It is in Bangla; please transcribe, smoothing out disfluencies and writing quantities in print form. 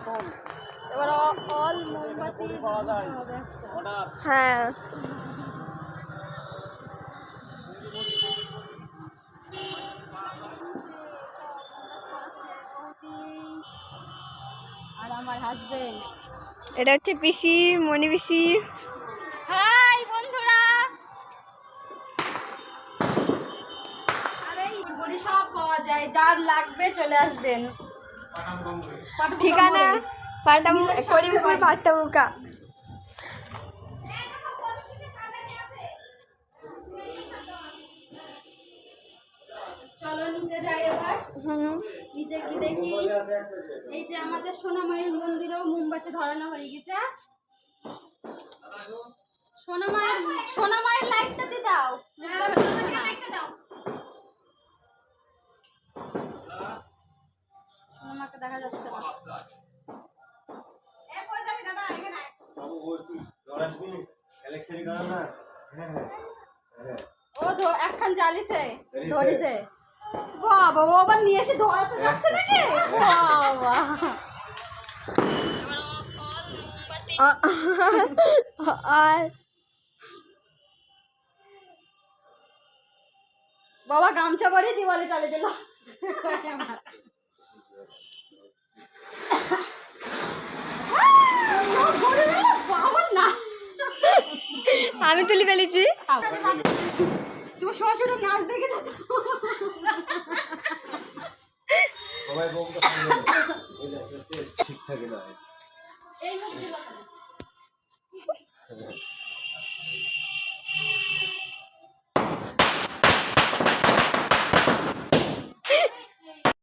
এবার অল মোমবাতি হ্যাঁ আর আমার হাজবেন্ড, এটা হচ্ছে পিসি, মনি পিসি। হাই বন্ধুরা। আরে বড়ি সব পাওয়া যায়, যার লাগবে চলে আসবেন। ঠিকানা করিমপুর পাট্টাবুকা। চলো নিচে যাই এবার। নিচে কি দেখি, এই যে আমাদের সোনামায়ের মন্দিরেও মোমবাতি ধরানো হয়ে গেছে। সোনামায়ের লাইটটা দিয়ে দাও, লাইটটা দাও। সোনামাকে দেখা যাচ্ছে না। ও একখান জ্বালিছে, ধরেছে। বাবা ও আবার নিয়ে এসে ধরাতে যাচ্ছে নাকি? বাবা আর বাবা গামছা পরে দিওয়ালে চলে দিল। আমি তুলি ফেলেছি। তুমি শ্বশুর নাচ দেখে তো ঠিক থাকে না এই মুখ